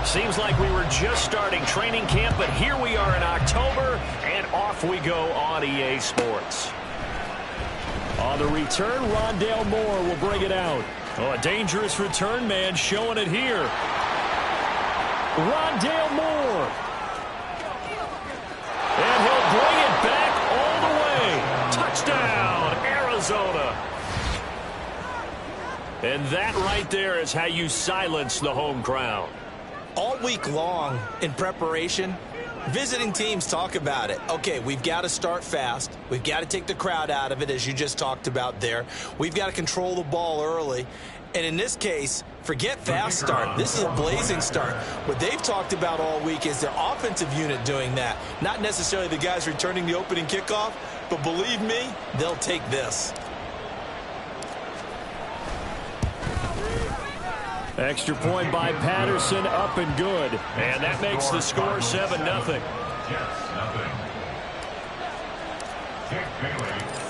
Seems like we were just starting training camp, but here we are in October, and off we go on EA Sports. On the return, Rondale Moore will bring it out. Oh, a dangerous return man showing it here. Rondale Moore. And he'll bring it back all the way. Touchdown, Arizona. And that right there is how you silence the home crowd. All week long in preparation, visiting teams talk about it. Okay, we've got to start fast. We've got to take the crowd out of it, as you just talked about there. We've got to control the ball early. And in this case, forget fast start. This is a blazing start. What they've talked about all week is their offensive unit doing that. Not necessarily the guys returning the opening kickoff, but believe me, they'll take this. Extra point by Patterson, up and good. And that makes the score 7-0.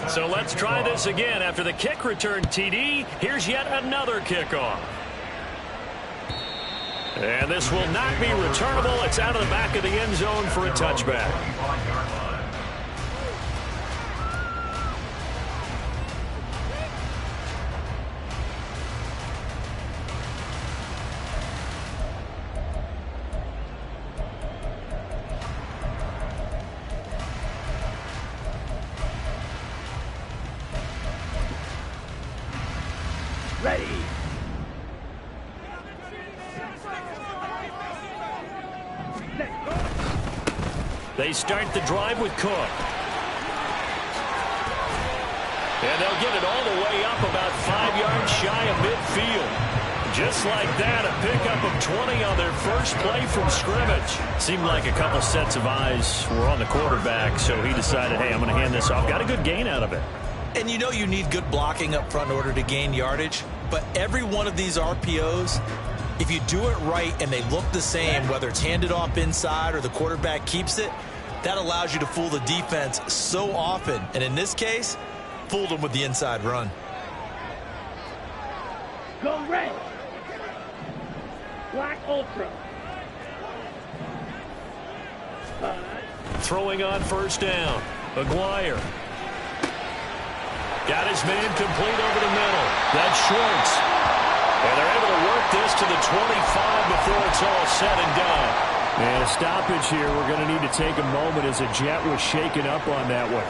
So let's try this again. After the kick return TD, here's yet another kickoff. And this will not be returnable. It's out of the back of the end zone for a touchback. They start the drive with Cook. And they'll get it all the way up about 5 yards shy of midfield. Just like that, a pickup of 20 on their first play from scrimmage. Seemed like a couple sets of eyes were on the quarterback, so he decided, hey, I'm going to hand this off. Got a good gain out of it. And you know you need good blocking up front in order to gain yardage, but every one of these RPOs, if you do it right and they look the same, whether it's handed off inside or the quarterback keeps it, that allows you to fool the defense so often. And in this case, fooled them with the inside run. Go red. Black Ultra. Throwing on first down. Maguire. Got his man complete over the middle. That's Schwartz. And they're able to work this to the 25 before it's all said and done. And a stoppage here. We're going to need to take a moment as a jet was shaken up on that one.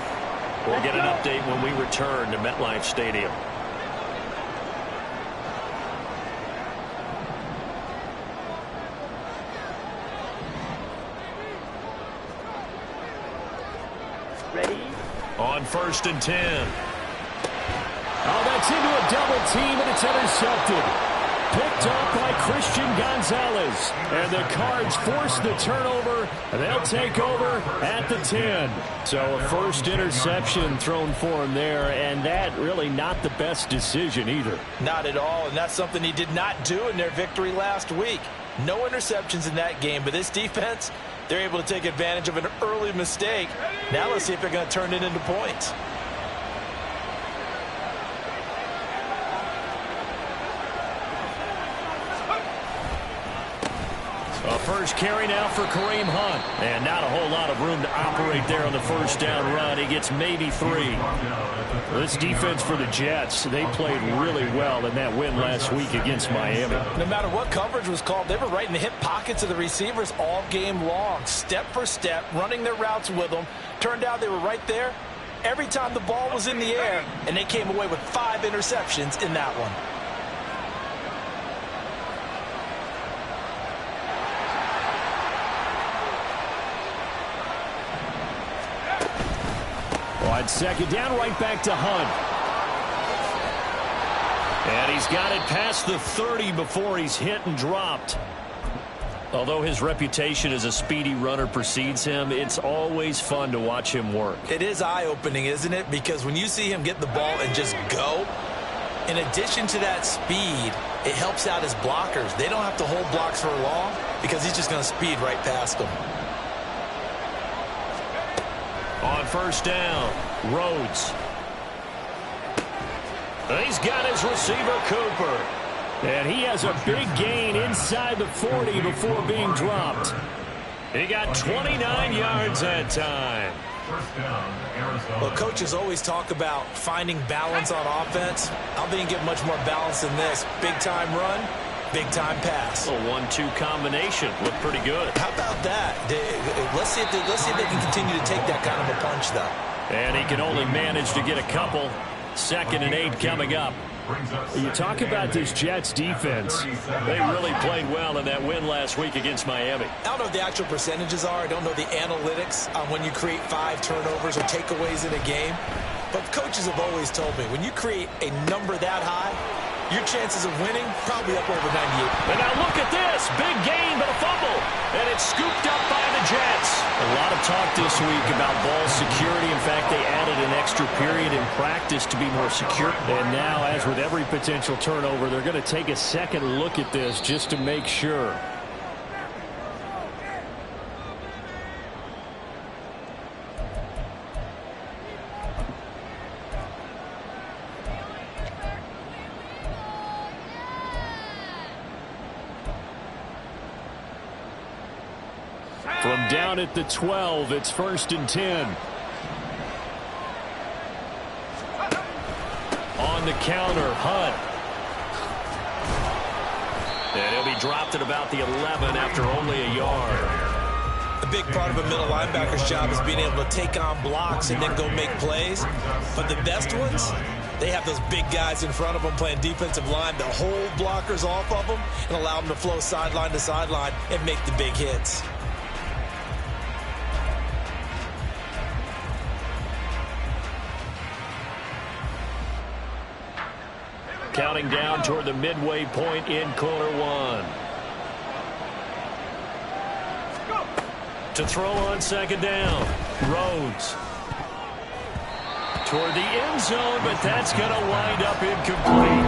We'll get an update when we return to MetLife Stadium. Ready? On 1st and 10. Oh, that's into a double team, and it's intercepted. Picked up by Christian Gonzalez. And the Cards force the turnover. They'll take over at the 10. So a first interception thrown for him there, and that really not the best decision either. Not at all, and that's something he did not do in their victory last week. No interceptions in that game, but this defense, they're able to take advantage of an early mistake. Now let's see if they're going to turn it into points. First carry now for Kareem Hunt. And not a whole lot of room to operate there on the first down run. He gets maybe 3. This defense for the Jets, they played really well in that win last week against Miami. No matter what coverage was called, they were right in the hip pockets of the receivers all game long. Step for step, running their routes with them. Turned out they were right there every time the ball was in the air, and they came away with 5 interceptions in that one. On second down, right back to Hunt. And he's got it past the 30 before he's hit and dropped. Although his reputation as a speedy runner precedes him, it's always fun to watch him work. It is eye-opening, isn't it? Because when you see him get the ball and just go, in addition to that speed, it helps out his blockers. They don't have to hold blocks for long because he's just going to speed right past them. On first down, Rhodes. He's got his receiver, Cooper. And he has a big gain inside the 40 before being dropped. He got 29 yards that time. Well, coaches always talk about finding balance on offense. I don't think you get much more balance than this. Big-time run, big-time pass. A 1-2 combination. Looked pretty good. How about that? Let's see if they can continue to take that kind of a punch, though. And he can only manage to get a couple. 2nd and 8 coming up. You talk about this Jets defense. They really played well in that win last week against Miami. I don't know what the actual percentages are. I don't know the analytics on when you create 5 turnovers or takeaways in a game. But coaches have always told me, when you create a number that high, your chances of winning probably up over 98. And now look at this. Big gain, but a fumble. And it's scooped up by the Jets. A lot of talk this week about ball security. In fact, they added an extra period in practice to be more secure. And now, as with every potential turnover, they're going to take a second look at this just to make sure. From down at the 12, it's 1st and 10. On the counter, Hunt. And he'll be dropped at about the 11 after only a yard. A big part of a middle linebacker's job is being able to take on blocks and then go make plays. But the best ones, they have those big guys in front of them playing defensive line that hold blockers off of them and allow them to flow sideline to sideline and make the big hits. Counting down toward the midway point in quarter 1. To throw on 2nd down. Rhodes. Toward the end zone, but that's going to wind up incomplete.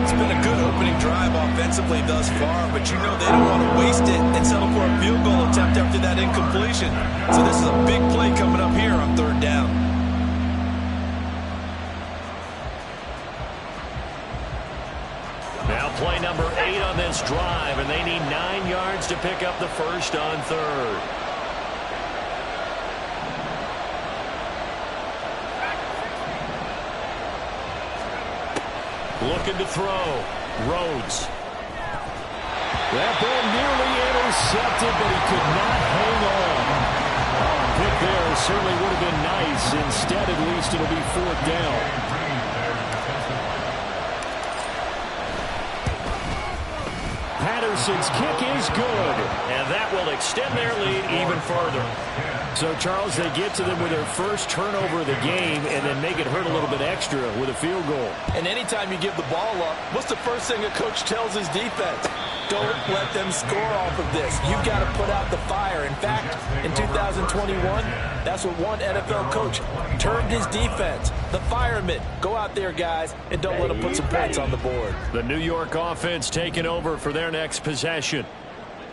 It's been a good opening drive offensively thus far, but you know they don't want to waste it and settle for a field goal attempt after that incompletion. So this is a big play coming up here on 3rd down. Now play number 8 on this drive, and they need 9 yards to pick up the first on 3rd. Looking to throw. Rhodes. That ball nearly intercepted, but he could not hang on. Pick there certainly would have been nice. Instead, at least it'll be 4th down. Patterson's kick is good, and that will extend their lead even further. So, Charles, they get to them with their first turnover of the game and then make it hurt a little bit extra with a field goal. And anytime you give the ball up, what's the first thing a coach tells his defense? Don't let them score off of this. You've got to put out the fire. In fact, in 2021, that's what one NFL coach termed his defense. The firemen. Go out there, guys, and don't let them put some points on the board. The New York offense taking over for their next possession.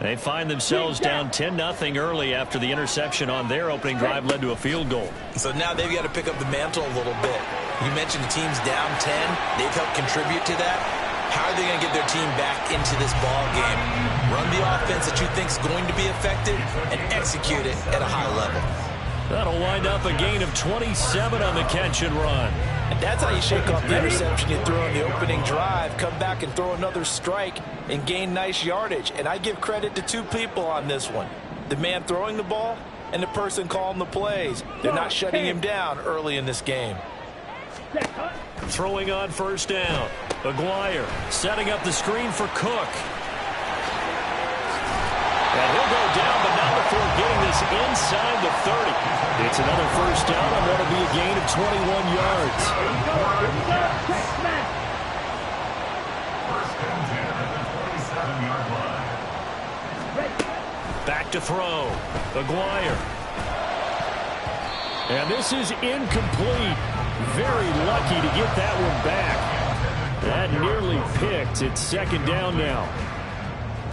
They find themselves down 10-0 early after the interception on their opening drive led to a field goal. So now they've got to pick up the mantle a little bit. You mentioned the team's down 10. They've helped contribute to that. How are they going to get their team back into this ball game? Run the offense that you think is going to be effective and execute it at a high level. That'll wind up a gain of 27 on the catch and run. And that's how you shake off the interception you threw on the opening drive. Come back and throw another strike and gain nice yardage. And I give credit to 2 people on this one. The man throwing the ball and the person calling the plays. They're not shutting him down early in this game. Throwing on 1st down. Aguirre setting up the screen for Cook. And he'll go down, but not before getting this inside the 30. It's another 1st down, and that'll be a gain of 21 yards. Back to throw. Aguirre. And this is incomplete. Very lucky to get that one back. That nearly picked. It's 2nd down now.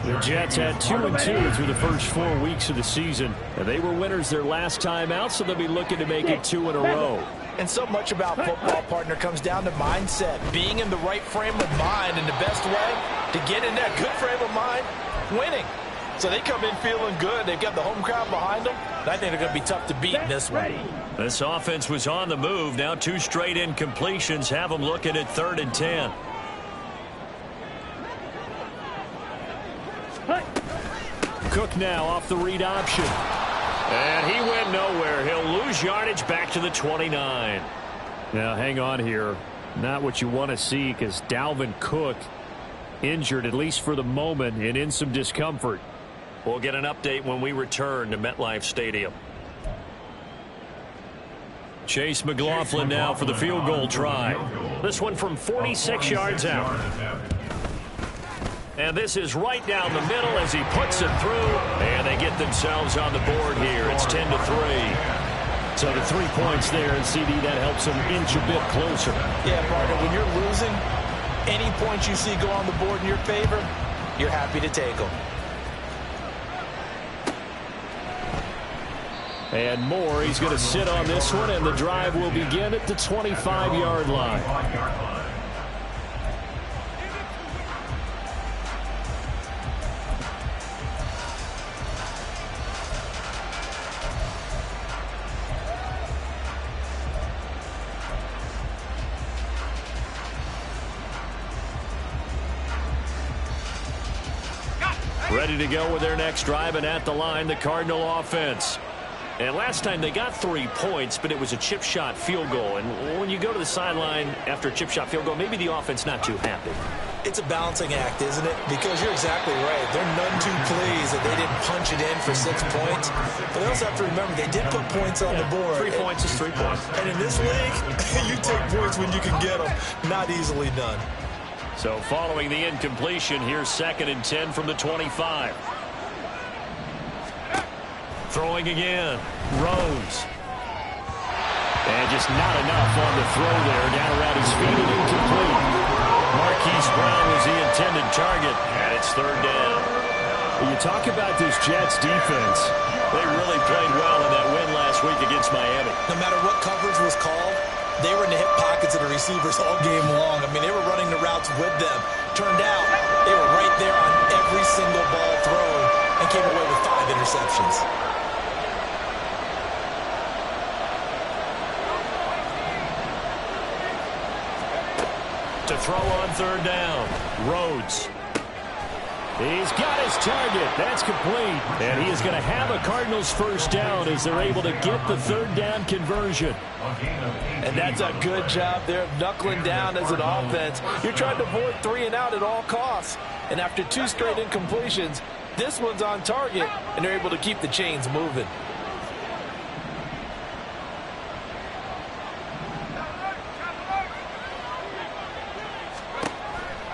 The Jets had 2-2 through the first 4 weeks of the season. And they were winners their last time out, so they'll be looking to make it 2 in a row. And so much about football, partner, comes down to mindset. Being in the right frame of mind, and the best way to get in that good frame of mind, winning. So they come in feeling good. They've got the home crowd behind them. And I think they're going to be tough to beat in this one. This offense was on the move. Now 2 straight incompletions have them looking at 3rd and 10. Cook now off the read option. And he went nowhere. He'll lose yardage back to the 29. Now hang on here. Not what you want to see, because Dalvin Cook injured, at least for the moment, and in some discomfort. We'll get an update when we return to MetLife Stadium. Chase McLaughlin now for the field goal try. This one from 46 yards out. And this is right down the middle as he puts it through. And they get themselves on the board here. It's 10-3. So the 3 points there, and CD, that helps them inch a bit closer. Yeah, partner, when you're losing, any points you see go on the board in your favor, you're happy to take them. And Moore, he's going to sit on this one, and the drive will begin at the 25-yard line. Ready to go with their next drive, and at the line, the Cardinal offense. And last time they got 3 points, but it was a chip shot field goal. And when you go to the sideline after a chip shot field goal, maybe the offense not too happy. It's a balancing act, isn't it? Because you're exactly right. They're none too pleased that they didn't punch it in for 6 points. But they also have to remember they did put points on the board. 3 points is 3 points. And in this league, you take points when you can get them. Not easily done. So following the incompletion, here's 2nd and 10 from the 25. Throwing again. Rhodes. And just not enough on the throw there. Down around his feet and incomplete. Marquise Brown was the intended target, and it's 3rd down. When you talk about this Jets defense, they really played well in that win last week against Miami. No matter what coverage was called, they were in the hip pockets of the receivers all game long. I mean, they were running the routes with them. Turned out they were right there on every single ball thrown and came away with 5 interceptions. To throw on 3rd down, Rhodes. He's got his target. That's complete. And he is going to have a Cardinals first down as they're able to get the 3rd down conversion. And that's a good job there of knuckling down as an offense. You're trying to avoid 3 and out at all costs. And after 2 straight incompletions, this one's on target, and they're able to keep the chains moving.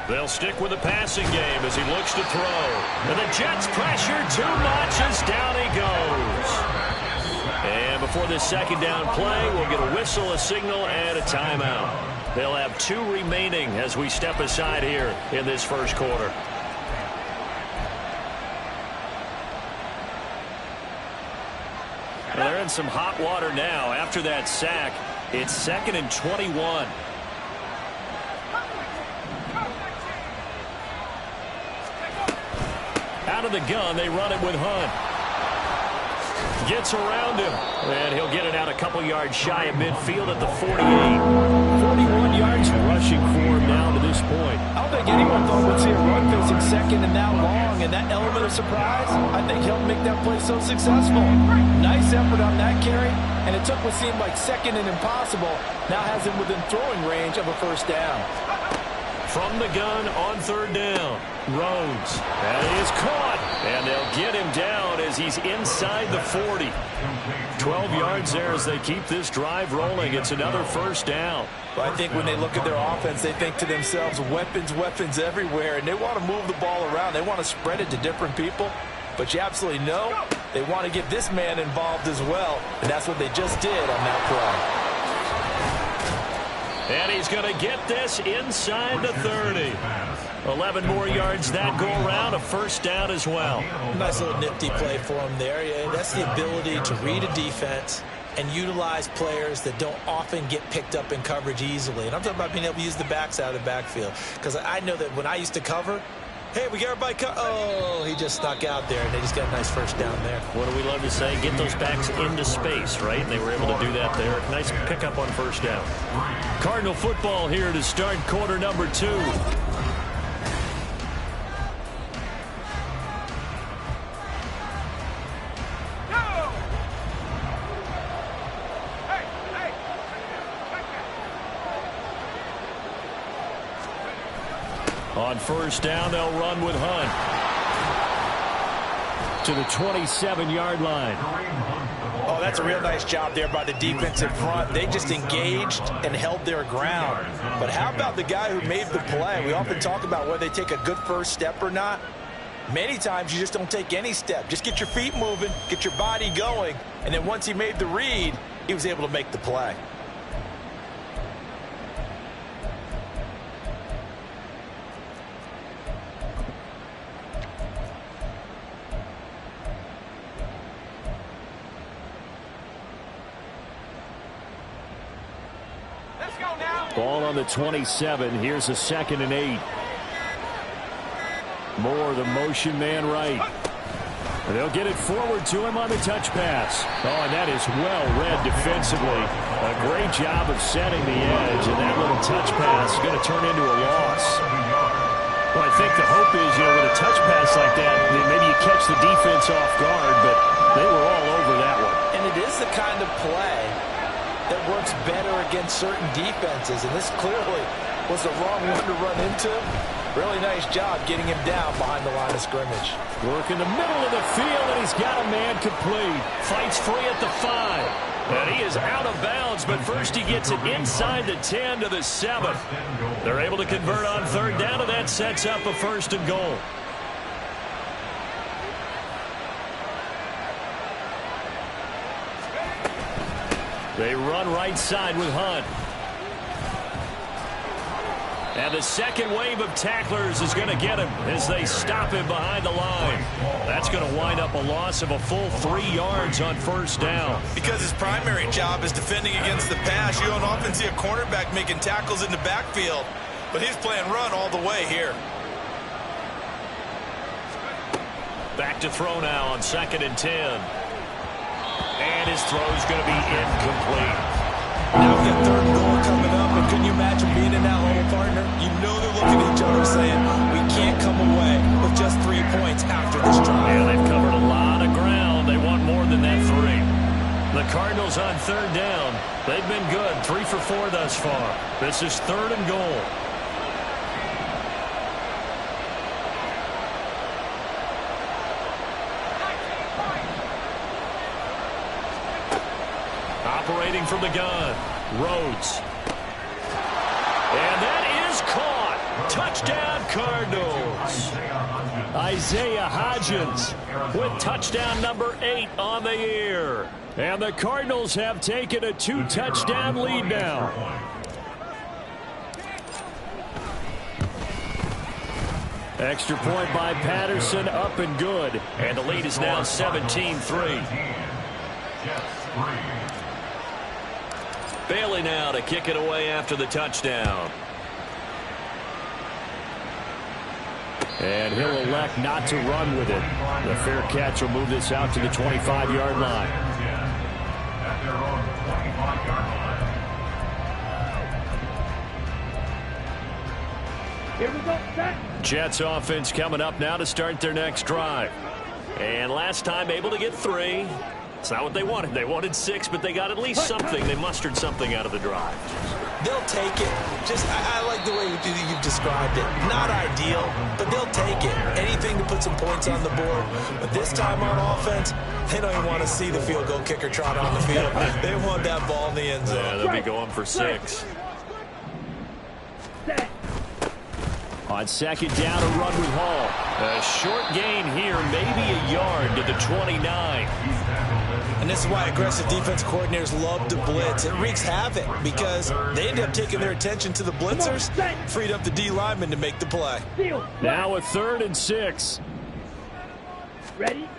They'll stick with the passing game as he looks to throw. And the Jets pressure too much as down he goes. And before this 2nd down play, we'll get a whistle, a signal, and a timeout. They'll have 2 remaining as we step aside here in this first quarter. And they're in some hot water now. After that sack, it's 2nd and 21. Out of the gun, they run it with Hunt. Gets around him, and he'll get it out a couple yards shy of midfield at the 48. 41 yards rushing for him now to this point. I don't think anyone thought we'd see a run facing 2nd and that long, and that element of surprise, I think, helped make that play so successful. Nice effort on that carry, and it took what seemed like 2nd and impossible, now has him within throwing range of a first down. From the gun on 3rd down, Rhodes. That is caught, and they'll get him down as he's inside the 40. 12 yards there as they keep this drive rolling. It's another first down. But I think when they look at their offense, they think to themselves, weapons, weapons everywhere, and they want to move the ball around. They want to spread it to different people. But you absolutely know they want to get this man involved as well, and that's what they just did on that play. And he's going to get this inside the 30. 11 more yards that go around, a first down as well. Nice little nifty play for him there. Yeah, that's the ability to read a defense and utilize players that don't often get picked up in coverage easily. And I'm talking about being able to use the backs out of the backfield. Because I know that when I used to cover, Hey, we got everybody oh, he just snuck out there, and they just got a nice first down there. What do we love to say? Get those backs into space, right? And they were able to do that there. Nice pickup on first down. Cardinal football here to start quarter number 2. On first down, they'll run with Hunt to the 27-yard line. Oh, that's a real nice job there by the defensive front. They just engaged and held their ground. But how about the guy who made the play? We often talk about whether they take a good first step or not. Many times you just don't take any step. Just get your feet moving, get your body going, and then once he made the read, he was able to make the play. Ball on the 27. Here's a 2nd and 8. Moore, the motion man right. They'll get it forward to him on the touch pass. Oh, and that is well read defensively. A great job of setting the edge, and that little touch pass is going to turn into a loss. Well, I think the hope is, with a touch pass like that, maybe you catch the defense off guard, but they were all over that one. And it is the kind of play that works better against certain defenses, and this clearly was the wrong one to run into. Really nice job getting him down behind the line of scrimmage. Work in the middle of the field, and he's got a man complete. Fights free at the 5. And he is out of bounds, but first he gets it inside the 10 to the 7. They're able to convert on third down, and that sets up a 1st and goal. They run right side with Hunt. And the second wave of tacklers is going to get him as they stop him behind the line. That's going to wind up a loss of a full 3 yards on first down. Because his primary job is defending against the pass. You don't often see a cornerback making tackles in the backfield, but he's playing run all the way here. Back to throw now on 2nd and 10. And his throw is going to be incomplete. Now we got 3rd and goal coming up, and couldn't you imagine being in that hole, partner? You know they're looking at each other saying, we can't come away with just 3 points after this drive. Yeah, they've covered a lot of ground. They want more than that 3. The Cardinals on third down. They've been good, 3 for 4 thus far. This is 3rd and goal. Operating from the gun, Rhodes. And that is caught. Touchdown, Cardinals. Isaiah Hodgins with touchdown number 8 on the year. And the Cardinals have taken a 2-touchdown lead now. Extra point by Patterson, up and good. And the lead is now 17-3. Bailey now to kick it away after the touchdown. And he'll elect not to run with it. The fair catch will move this out to the 25-yard line. Here we go, set. Jets offense coming up now to start their next drive. And last time able to get 3. It's not what they wanted. They wanted 6, but they got at least something. They mustered something out of the drive. They'll take it. I like the way you've described it. Not ideal, but they'll take it. Anything to put some points on the board. But this time on offense, they don't even want to see the field goal kicker trot on the field. They want that ball in the end zone. Yeah, they'll be going for 6. Set. On second down, a run with Hall. A short gain here, maybe a yard to the 29. And this is why aggressive defense coordinators love to blitz. It wreaks havoc because they end up taking their attention to the blitzers, freed up the D lineman to make the play. Now a 3rd and 6. Ready?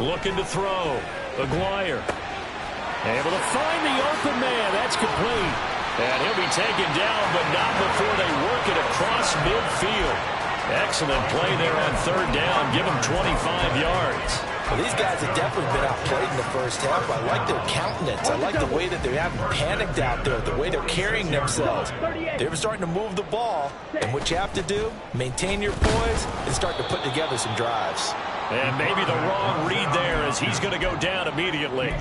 Looking to throw. Aguirre. Able to find the open man. That's complete. And he'll be taken down, but not before they work it across midfield. Excellent play there on third down. Give them 25 yards. Well, these guys have definitely been outplayed in the first half. I like their countenance. I like the way that they haven't panicked out there, the way they're carrying themselves. They're starting to move the ball, and what you have to do, maintain your poise and start to put together some drives. And maybe the wrong read there as he's going to go down immediately.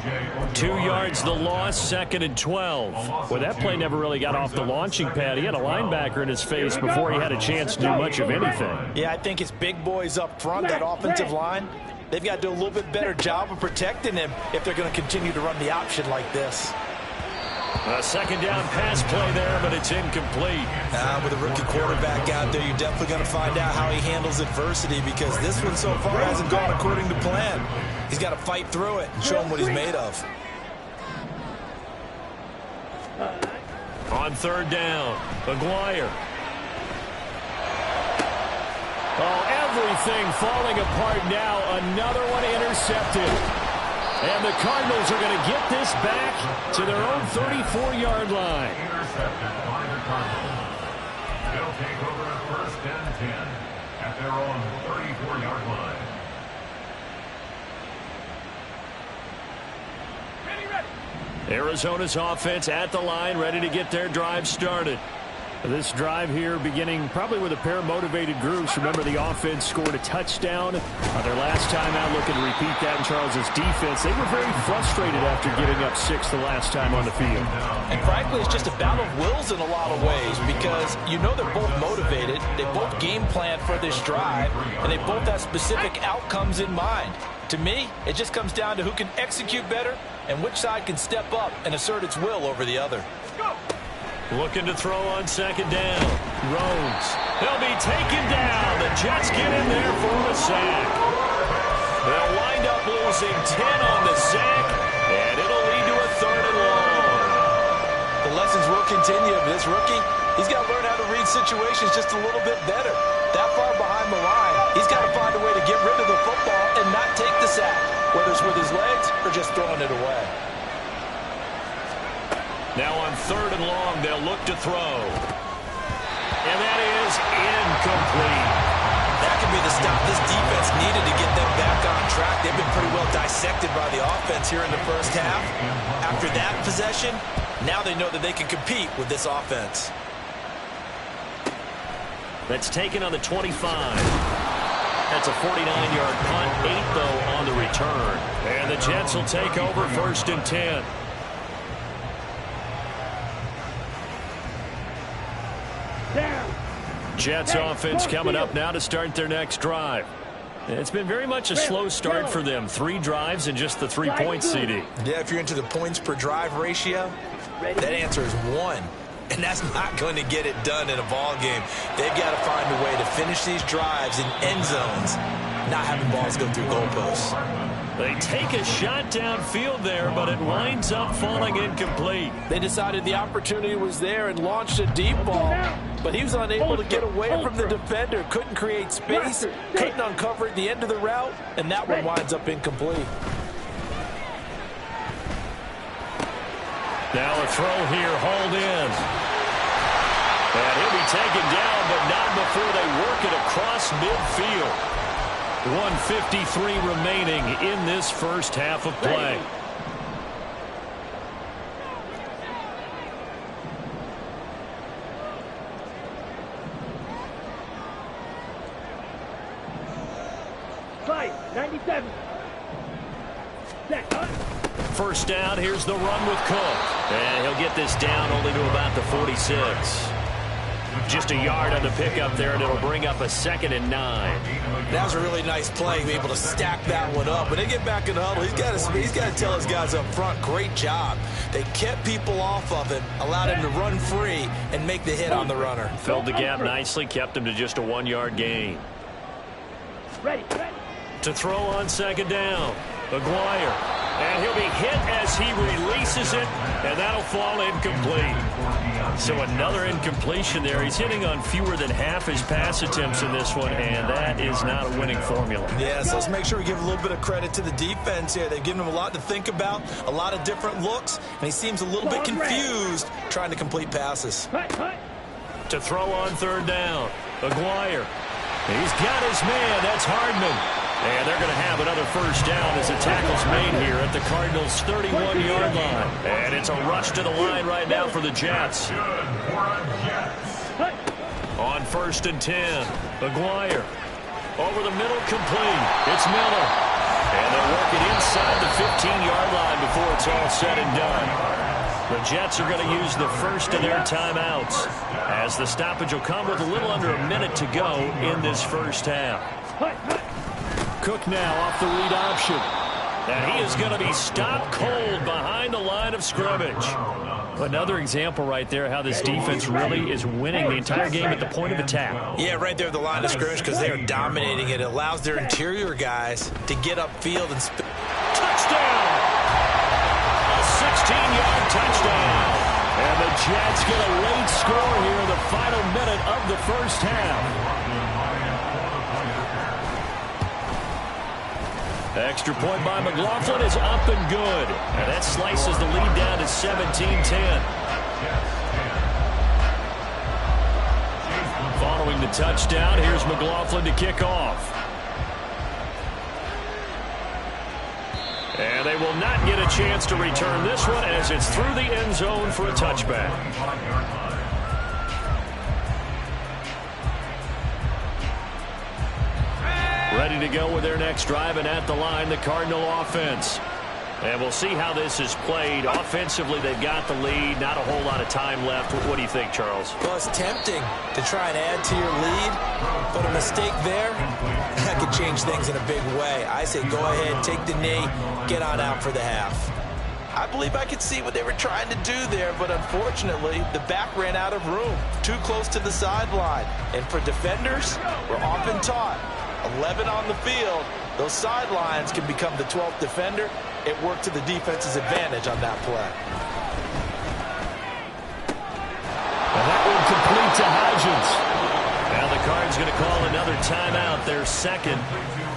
2 yards the loss, 2nd and 12. Well, that play never really got off the launching pad. He had a linebacker in his face before he had a chance to do much of anything. Yeah, I think it's big boys up front, that offensive line. They've got to do a little bit better job of protecting him if they're going to continue to run the option like this. A second down pass play there, but it's incomplete. With a rookie quarterback out there, you're definitely going to find out how he handles adversity because this one so far hasn't gone according to plan. He's got to fight through it and show him what he's made of. On third down, Maguire. Oh, everything falling apart now. Another one intercepted. And the Cardinals are going to get this back to their own 34-yard line. Intercepted by the Cardinals. They'll take over at 1st and 10 at their own 34-yard line. Arizona's offense at the line, ready to get their drive started. This drive here beginning probably with a pair of motivated groups. Remember, the offense scored a touchdown on their last time out, looking to repeat that in Charles's defense. They were very frustrated after giving up 6 the last time on the field. And frankly, it's just a battle of wills in a lot of ways because you know they're both motivated. They both game plan for this drive, and they both have specific outcomes in mind. To me, it just comes down to who can execute better and which side can step up and assert its will over the other. Looking to throw on second down. Rhodes. He'll be taken down. The Jets get in there for the sack. They'll wind up losing 10 on the sack, and it'll lead to a 3rd and long. The lessons will continue. This rookie, he's got to learn how to read situations just a little bit better. That far behind the line, he's got to find a way to get rid of the football and not take the sack, whether it's with his legs or just throwing it away. Now on 3rd and long, they'll look to throw. And that is incomplete. That could be the stop this defense needed to get them back on track. They've been pretty well dissected by the offense here in the first half. After that possession, now they know that they can compete with this offense. That's taken on the 25. That's a 49-yard punt, 8 though on the return. And the Jets will take over 1st and 10. Jets offense coming up now to start their next drive. It's been very much a slow start for them. 3 drives and just the 3 points, CD. Yeah, if you're into the points per drive ratio, that answer is 1. And that's not going to get it done in a ball game. They've got to find a way to finish these drives in end zones, not having balls go through goalposts. They take a shot downfield there, but it winds up falling incomplete. They decided the opportunity was there and launched a deep ball, but he was unable to get away from the defender, couldn't create space, couldn't uncover at the end of the route, and that one winds up incomplete. Now a throw here, hauled in. And he'll be taken down, but not before they work it across midfield. 1:53 remaining in this first half of play. Five, 97. First down, here's the run with Cook. And he'll get this down only to about the 46. Just a yard on the pickup there, and it'll bring up a 2nd and 9. That was a really nice play, be able to stack that one up. When they get back in the huddle, he's got to tell his guys up front, great job. They kept people off of him, allowed him to run free and make the hit on the runner. Filled the gap nicely, kept him to just a 1-yard gain. Ready. To throw on 2nd down, Maguire. And he'll be hit as he releases it, and that'll fall incomplete. So another incompletion there. He's hitting on fewer than half his pass attempts in this one, and that is not a winning formula. Yeah, so let's make sure we give a little bit of credit to the defense here. They've given him a lot to think about, a lot of different looks, and he seems a little bit confused trying to complete passes. To throw on 3rd down, Maguire. He's got his man. That's Hardman. And they're going to have another first down as the tackle's made here at the Cardinals' 31-yard line. And it's a rush to the line right now for the Jets. On 1st and 10, McGuire. Over the middle, complete. It's Miller. And they'll work it inside the 15-yard line before it's all said and done. The Jets are going to use the first of their timeouts, as the stoppage will come with a little under a minute to go in this first half. Cook now off the read option. And he is going to be stopped cold behind the line of scrimmage. Another example right there how this defense really is winning the entire game at the point of attack. Yeah, right there at the line of scrimmage because they are dominating it. It allows their interior guys to get upfield and touchdown! A 16-yard touchdown. And the Jets get a late score here in the final minute of the first half. Extra point by McLaughlin is up and good. And that slices the lead down to 17-10. Following the touchdown, here's McLaughlin to kick off. And they will not get a chance to return this one as it's through the end zone for a touchback. Ready to go with their next drive, and at the line, the Cardinal offense. And we'll see how this is played. Offensively, they've got the lead. Not a whole lot of time left. What do you think, Charles? Well, it's tempting to try and add to your lead, but a mistake there, that could change things in a big way. I say go ahead, take the knee, get on out for the half. I believe I could see what they were trying to do there, but unfortunately, the back ran out of room, too close to the sideline. And for defenders, we're often taught, 11 on the field, those sidelines can become the 12th defender. It worked to the defense's advantage on that play. And that one complete to Hodgins. Now the Cards going to call another timeout, their second,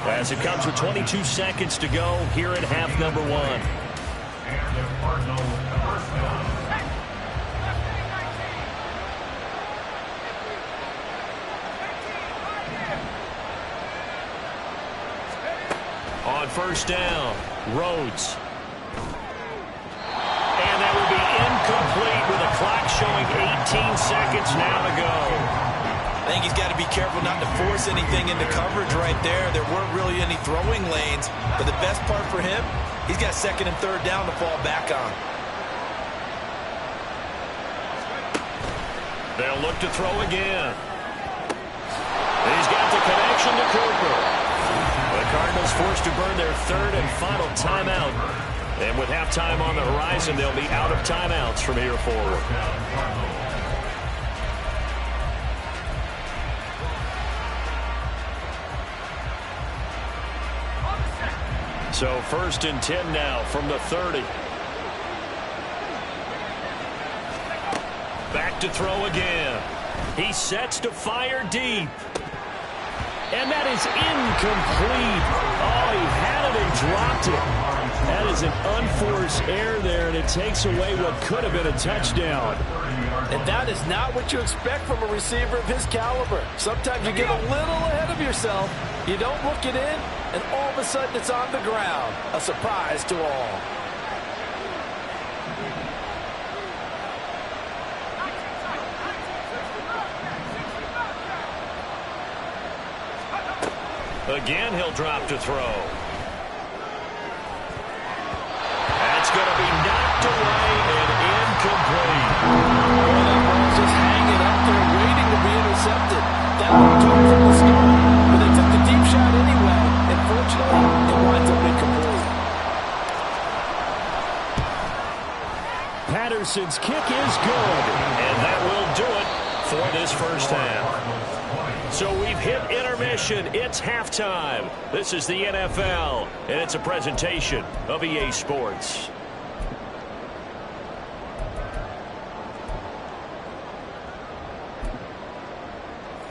as it comes with 22 seconds to go here at half number one. And the Cardinals first down. On first down, Rhodes. And that will be incomplete with a clock showing 18 seconds now to go. I think he's got to be careful not to force anything into coverage right there. There weren't really any throwing lanes, but the best part for him, he's got second and third down to fall back on. They'll look to throw again. He's got the connection to Cooper. The Cardinals forced to burn their third and final timeout. And with halftime on the horizon, they'll be out of timeouts from here forward. So 1st and 10 now from the 30. Back to throw again. He sets to fire deep. And that is incomplete. Oh, he had it and dropped it. That is an unforced error there, and it takes away what could have been a touchdown. And that is not what you expect from a receiver of his caliber. Sometimes you get a little ahead of yourself. You don't look it in, and all of a sudden it's on the ground. A surprise to all. Again, he'll drop to throw. That's going to be knocked away and incomplete. Well, that ball's just hanging up there waiting to be intercepted. That looked good from the start, but they took the deep shot anyway. And fortunately, it winds up incomplete. Patterson's kick is good. And that will do it for this first half. So we've hit intermission. It's halftime. This is the NFL, and it's a presentation of EA Sports.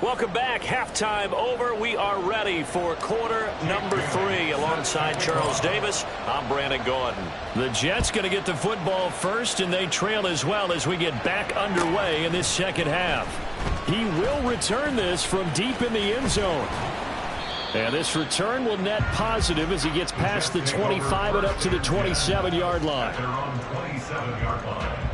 Welcome back. Halftime over. We are ready for quarter number 3. Alongside Charles Davis, I'm Brandon Gaudin. The Jets going to get the football first, and they trail as well as we get back underway in this second half. He will return this from deep in the end zone. And this return will net positive as he gets past the 25 and up to the 27-yard line. They're on 27-yard line.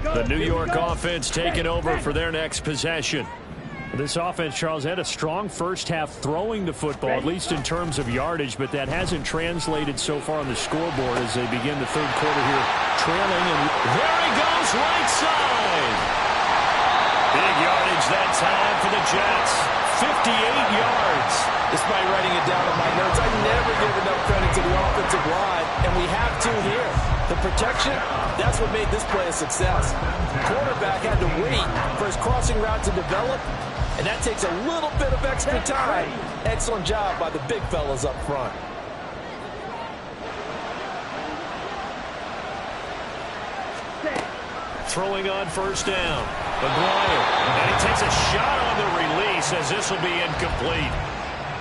The New York offense taking over for their next possession. This offense, Charles, had a strong first half throwing the football, at least in terms of yardage, but that hasn't translated so far on the scoreboard as they begin the third quarter here trailing. And there he goes, right side. Big yardage that time for the Jets. 58 yards. Despite writing it down in my notes, I never give enough credit to the offensive line, and we have to here. The protection, that's what made this play a success. Quarterback had to wait for his crossing route to develop, and that takes a little bit of extra time. Excellent job by the big fellas up front. Throwing on first down. McGuire, and he takes a shot on the release as this will be incomplete.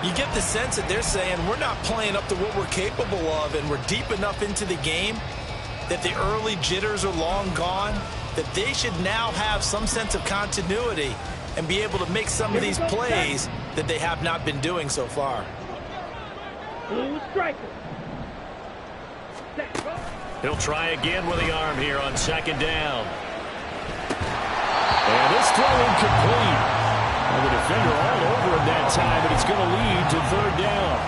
You get the sense that they're saying we're not playing up to what we're capable of, and we're deep enough into the game that the early jitters are long gone, that they should now have some sense of continuity and be able to make some of these plays that they have not been doing so far. Blue striker. He'll try again with the arm here on second down. And this throw incomplete. And the defender all over him that time, but it's going to lead to third down.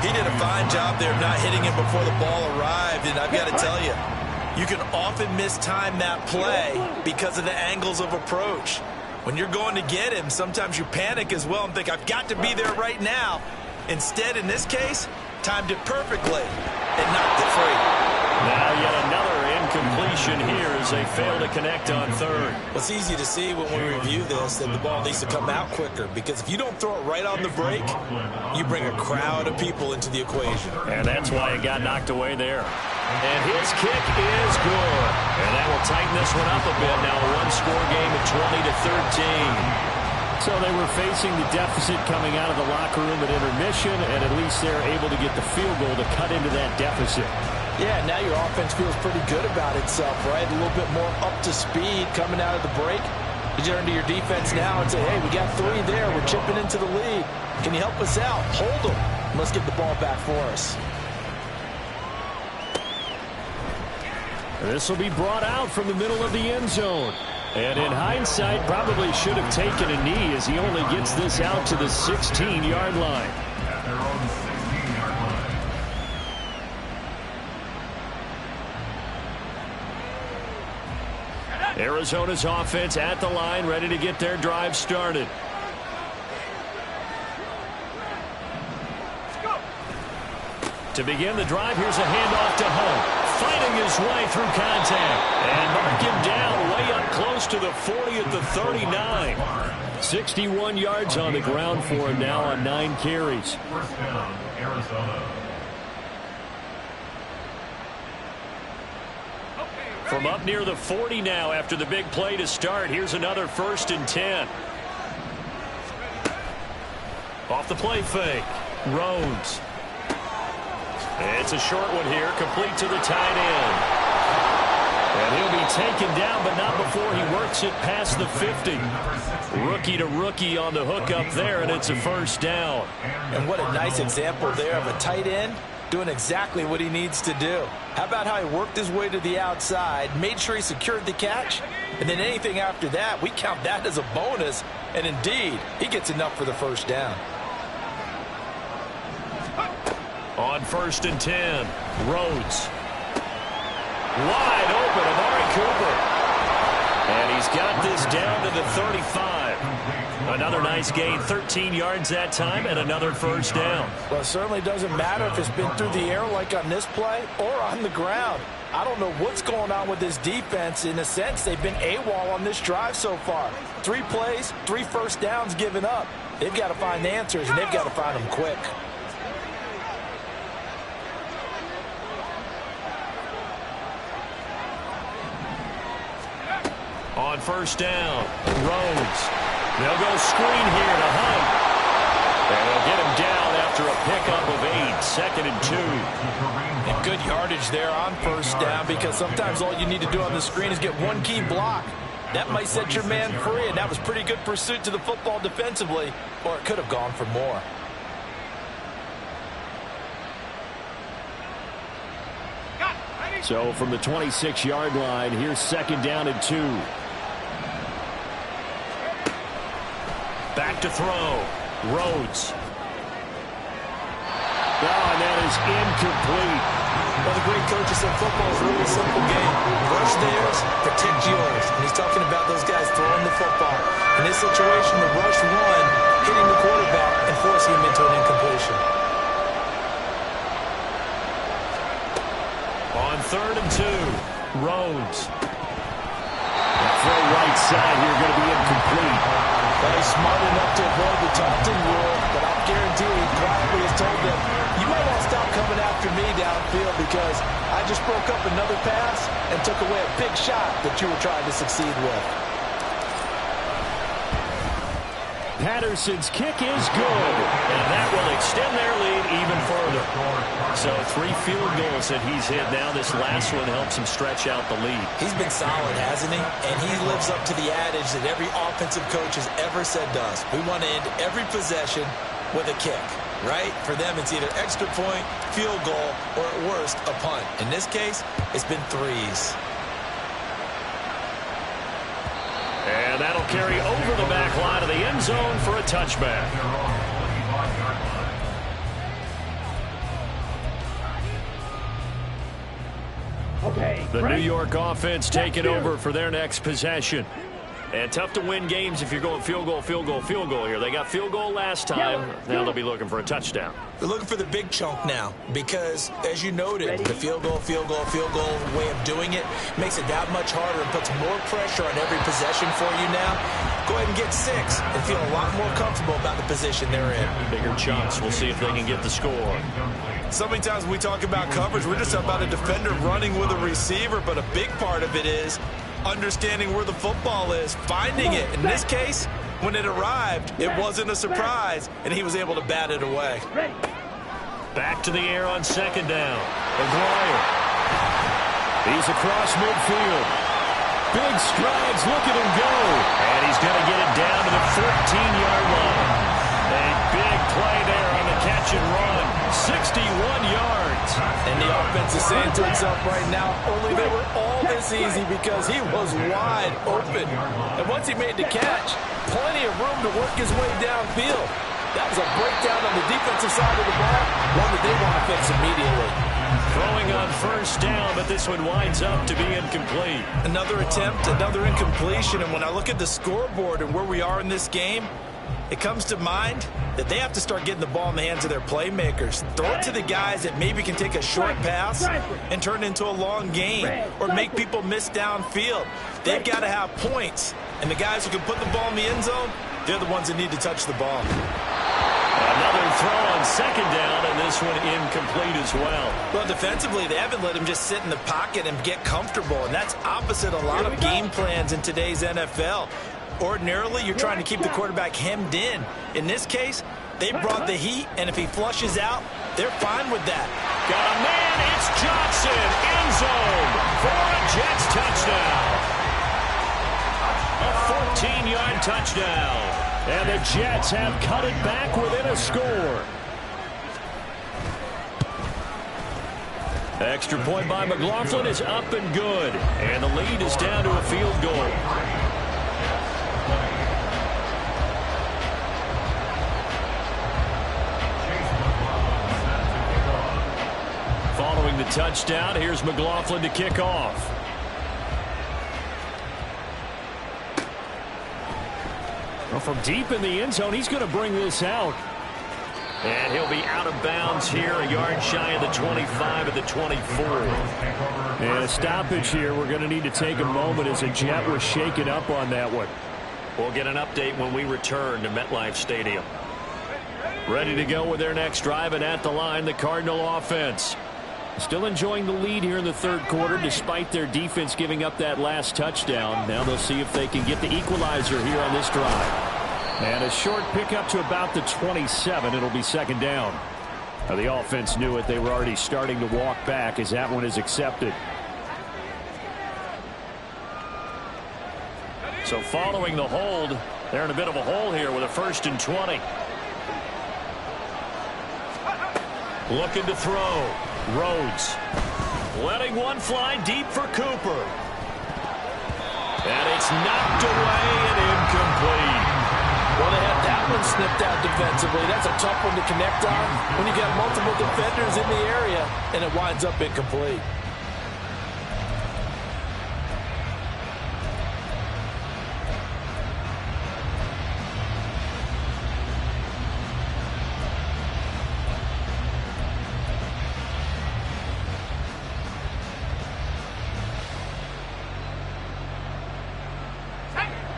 He did a fine job there of not hitting him before the ball arrived, and I've got to tell you, you can often mistime that play because of the angles of approach. When you're going to get him, sometimes you panic as well and think, I've got to be there right now. Instead, in this case, timed it perfectly and knocked it free. Now yet another incompletion here as they fail to connect on third. Well, it's easy to see when we review this that the ball needs to come out quicker, because if you don't throw it right on the break, you bring a crowd of people into the equation. And that's why it got knocked away there. And his kick is good. And that will tighten this one up a bit. Now a one-score game at 20-13. So they were facing the deficit coming out of the locker room at intermission, and at least they're able to get the field goal to cut into that deficit. Yeah, now your offense feels pretty good about itself, right? A little bit more up to speed coming out of the break. You turn to your defense now and say, hey, we got 3 there. We're chipping into the lead. Can you help us out? Hold them. Let's get the ball back for us. This will be brought out from the middle of the end zone. And in hindsight, probably should have taken a knee as he only gets this out to the 16-yard line. At their own 16-yard line. Arizona's offense at the line, ready to get their drive started. To begin the drive, here's a handoff to Hunt. Fighting his way through contact. And mark him down way up close to the 40 at the 39. 61 yards on the ground for him now on 9 carries. First down, Arizona. From up near the 40 now after the big play to start. Here's another 1st and 10. Off the play fake. Rhodes. It's a short one here, complete to the tight end. And he'll be taken down, but not before he works it past the 50. Rookie to rookie on the hook up there, and it's a first down. And what a nice example there of a tight end doing exactly what he needs to do. How about how he worked his way to the outside, made sure he secured the catch, and then anything after that, we count that as a bonus. And indeed, he gets enough for the first down. On 1st and 10, Rhodes. Wide open, Amari Cooper. And he's got this down to the 35. Another nice gain, 13 yards that time, and another first down. Well, it certainly doesn't matter if it's been through the air like on this play or on the ground. I don't know what's going on with this defense. In a sense, they've been AWOL on this drive so far. 3 plays, 3 first downs given up. They've got to find answers, and they've got to find them quick. On first down, Rhodes. They'll go screen here to Hunt. And they'll get him down after a pickup of 8, 2nd and 2. And good yardage there on first down, because sometimes all you need to do on the screen is get one key block. That might set your man free, and that was pretty good pursuit to the football defensively, or it could have gone for more. So from the 26-yard line, here's 2nd down and 2. Back to throw. Rhodes. And that is incomplete. Well, the great coaches said football is a really simple game. Rush theirs, protect yours. And he's talking about those guys throwing the football. In this situation, the rush one, hitting the quarterback and forcing him into an incompletion. On 3rd and 2, Rhodes. Throw right side here, going to be incomplete. Well, he's smart enough to avoid the taunting rule, but I'll guarantee he quietly has told them, you might want to stop coming after me downfield because I just broke up another pass and took away a big shot that you were trying to succeed with. Patterson's kick is good, and that will extend their lead even further. So 3 field goals that he's hit now. This last one helps him stretch out the lead. He's been solid, hasn't he? And he lives up to the adage that every offensive coach has ever said to us. We want to end every possession with a kick, right? For them, it's either extra point, field goal, or at worst, a punt. In this case, it's been 3s. And that'll carry over the back line of the end zone for a touchback. Okay. The New York offense taking over for their next possession. And tough to win games if you're going field goal, field goal, field goal here. They got field goal last time. Now they'll be looking for a touchdown. They're looking for the big chunk now because, as you noted, the field goal way of doing it makes it that much harder and puts more pressure on every possession for you now. Go ahead and get 6 and feel a lot more comfortable about the position they're in. Bigger chunks. We'll see if they can get the score. So many times when we talk about coverage, we're just about a defender running with a receiver, but a big part of it is understanding where the football is, finding it. In this case, when it arrived, it wasn't a surprise, and he was able to bat it away. Back to the air on 2nd down. Aguirre. He's across midfield. Big strides. Look at him go. And he's going to get it down to the 14-yard line. A big play there on the catch and run. 61 yards. And the offense is saying to itself right now, only they were all this easy because he was wide open. And once he made the catch, plenty of room to work his way downfield. That was a breakdown on the defensive side of the ball, one that they want to fix immediately. Throwing on 1st down, but this one winds up to be incomplete. Another attempt, another incompletion, and when I look at the scoreboard and where we are in this game, it comes to mind that they have to start getting the ball in the hands of their playmakers. Throw it to the guys that maybe can take a short pass and turn it into a long gain or make people miss downfield. They've got to have points, and the guys who can put the ball in the end zone, they're the ones that need to touch the ball. Another throw on 2nd down, and this one incomplete as well. Well, defensively, they haven't let him just sit in the pocket and get comfortable, and that's opposite a lot of game plans in today's NFL. Ordinarily, you're trying to keep the quarterback hemmed in. In this case, they brought the heat, and if he flushes out, they're fine with that. Got a man, it's Johnson, end zone for a Jets touchdown. A 14-yard touchdown. And the Jets have cut it back within a score. Extra point by McLaughlin is up and good. And the lead is down to a field goal. Following the touchdown, here's McLaughlin to kick off. Well, from deep in the end zone, he's going to bring this out. And he'll be out of bounds here, a yard shy of the 25 at the 24. And a stoppage here. We're going to need to take a moment as a Jet was shaken up on that one. We'll get an update when we return to MetLife Stadium. Ready to go with their next drive, and at the line, the Cardinal offense. Still enjoying the lead here in the third quarter despite their defense giving up that last touchdown. Now they'll see if they can get the equalizer here on this drive. And a short pickup to about the 27. It'll be second down. Now the offense knew it. They were already starting to walk back as that one is accepted. So following the hold, they're in a bit of a hole here with a 1st and 20. Looking to throw. Rhodes. Letting one fly deep for Cooper. And it's knocked away and incomplete. Well, they had that one snipped out defensively. That's a tough one to connect on when you got multiple defenders in the area, and it winds up incomplete.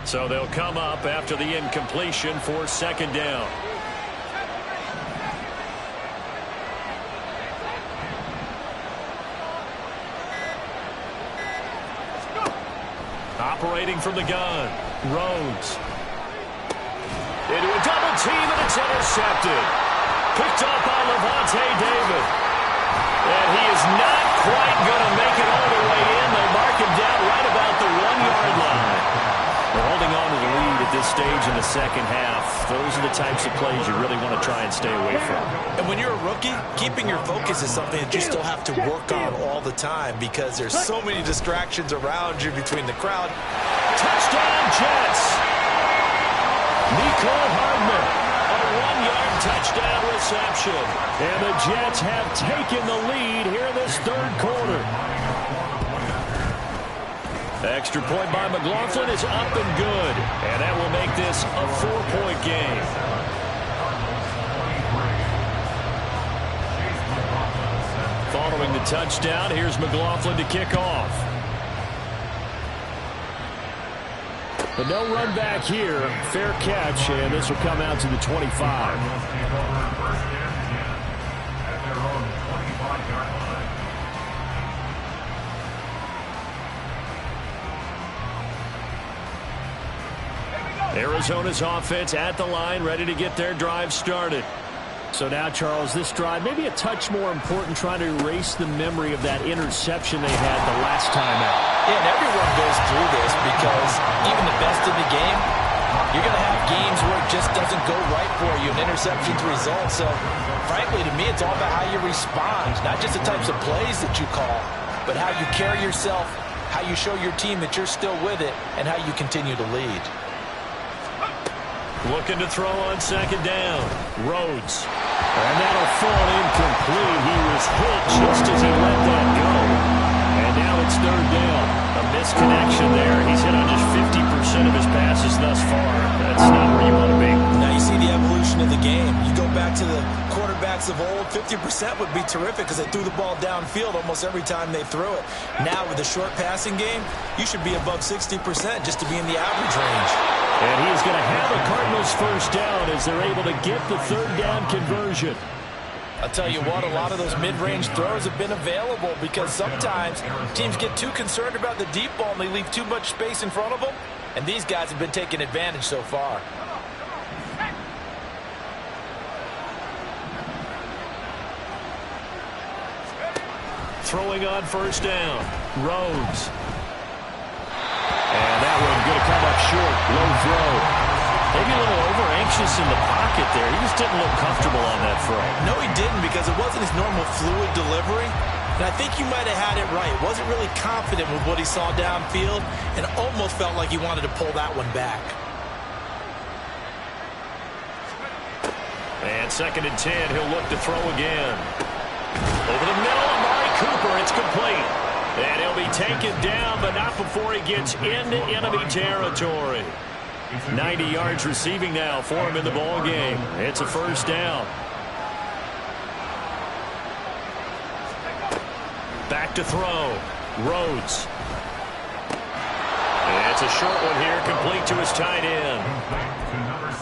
So they'll come up after the incompletion for second down. Operating from the gun, Rhodes. Into a double team, and it's intercepted. Picked up by Lavonte David. And he is not quite going to make it all the way in. They'll mark him down right about the 1-yard line. They're holding on to the lead at this stage in the second half. Those are the types of plays you really want to try and stay away from. And when you're a rookie, keeping your focus is something that you still have to work on all the time because there's so many distractions around you between the crowd. Touchdown, Jets! Mecole Hardman, a 1-yard touchdown reception. And the Jets have taken the lead here in this third quarter. Extra point by McLaughlin is up and good. And that will make this a 4-point game. Following the touchdown, here's McLaughlin to kick off. But no run back here. Fair catch, and this will come out to the 25. Arizona's offense at the line, ready to get their drive started. So now, Charles, this drive maybe a touch more important, trying to erase the memory of that interception they had the last time out. Yeah, and everyone goes through this because even the best in the game, you're going to have games where it just doesn't go right for you, and interceptions result. So, frankly, to me, it's all about how you respond, not just the types of plays that you call, but how you carry yourself, how you show your team that you're still with it, and how you continue to lead. Looking to throw on second down. Rhodes. And that'll fall incomplete. He was hit just as he let that go. And now it's third down. A misconnection there. He's hit on just 50% of his passes thus far. That's not where you want to be. Now you see the evolution of the game. You go back to the quarterbacks of old, 50% would be terrific because they threw the ball downfield almost every time they threw it. Now with the short passing game, you should be above 60% just to be in the average range. And he is going to have a Cardinals first down as they're able to get the third down conversion. I'll tell you what, a lot of those mid-range throws have been available because sometimes teams get too concerned about the deep ball and they leave too much space in front of them. And these guys have been taking advantage so far. Throwing on first down. Rhodes. And that one going to come up short. Low throw. Maybe a little over-anxious in the pocket there. He just didn't look comfortable on that throw. No, he didn't because it wasn't his normal fluid delivery. And I think you might have had it right. Wasn't really confident with what he saw downfield and almost felt like he wanted to pull that one back. And second and 10, he'll look to throw again. Over the middle, Amari Cooper, it's complete. And he'll be taken down, but not before he gets into enemy territory. 90 yards receiving now for him in the ball game. It's a first down. Back to throw. Rhodes. And it's a short one here, complete to his tight end.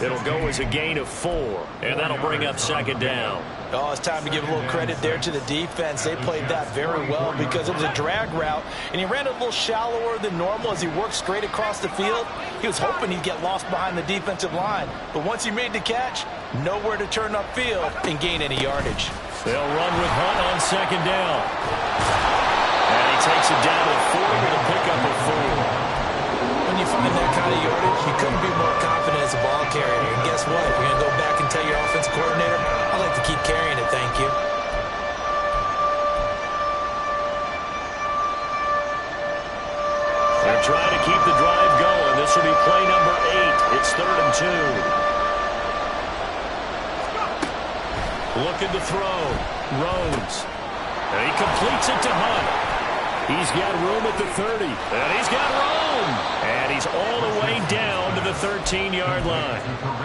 It'll go as a gain of 4, and that'll bring up second down. Oh, it's time to give a little credit there to the defense. They played that very well because it was a drag route, and he ran a little shallower than normal as he worked straight across the field. He was hoping he'd get lost behind the defensive line, but once he made the catch, nowhere to turn upfield and gain any yardage. They'll run with Hunt on second down. And he takes it down to 4 with a pickup of 4. When you find that kind of yardage, you couldn't be more confident as a ball carrier. And guess what? If you're going to go back and tell your offensive coordinator, I'd like to keep carrying it, thank you. They're trying to keep the drive going. This will be play number 8. It's 3rd and 2. Looking to throw. Rhodes. And he completes it to Hunt. He's got room at the 30. And he's got room. And he's all the way down to the 13-yard line.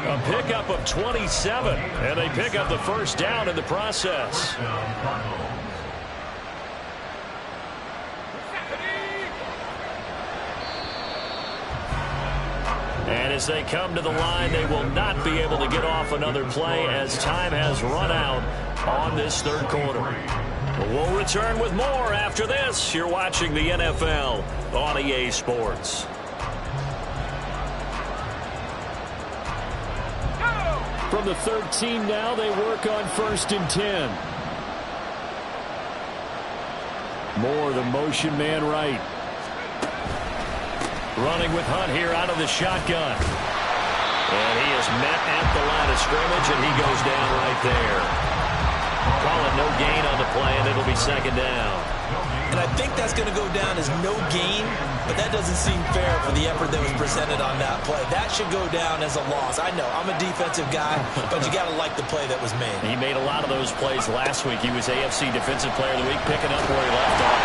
A pickup of 27. And they pick up the first down in the process. And as they come to the line, they will not be able to get off another play as time has run out on this third quarter. We'll return with more after this. You're watching the NFL on EA Sports. From the 13 now, they work on 1st and 10. Moore, the motion man right. Running with Hunt here out of the shotgun. And he is met at the line of scrimmage, and he goes down right there. Call it no gain on the play, and it'll be second down. And I think that's going to go down as no gain, but that doesn't seem fair for the effort that was presented on that play. That should go down as a loss. I know, I'm a defensive guy, but you got to like the play that was made. He made a lot of those plays last week. He was AFC Defensive Player of the Week, picking up where he left off.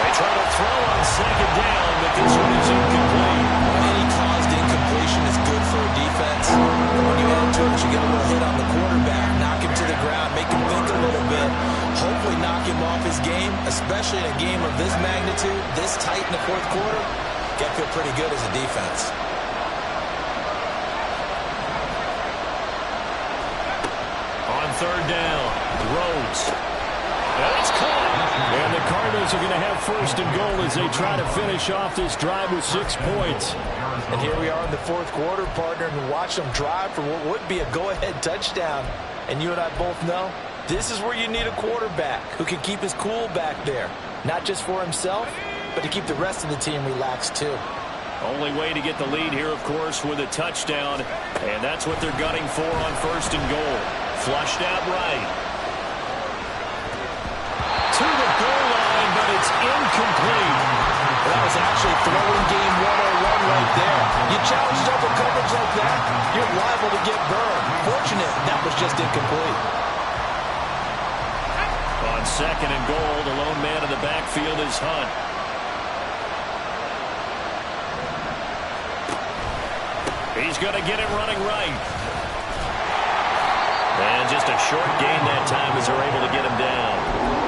They try to throw on second down, but this one is incomplete. Any caused incompletion is good for a defense. When you add to it, you get a little hit on the quarterback, knock him to the ground, make him think a little bit, hopefully knock him off his game, especially in a game of this magnitude, this tight in the fourth quarter. Got to feel pretty good as a defense. On third down, Rhodes. That's caught. And the Cardinals are going to have 1st and goal as they try to finish off this drive with 6 points. And here we are in the fourth quarter, partner, and watch them drive for what would be a go-ahead touchdown. And you and I both know this is where you need a quarterback who can keep his cool back there. Not just for himself, but to keep the rest of the team relaxed too. Only way to get the lead here, of course, with a touchdown. And that's what they're gunning for on 1st and goal. Flushed out right. To the goal line, but it's incomplete. That was actually throwing game 101 right there. You challenge double coverage like that, you're liable to get burned. Fortunate, that was just incomplete. On 2nd and goal, the lone man in the backfield is Hunt. He's going to get it running right. And just a short gain that time as they're able to get him down.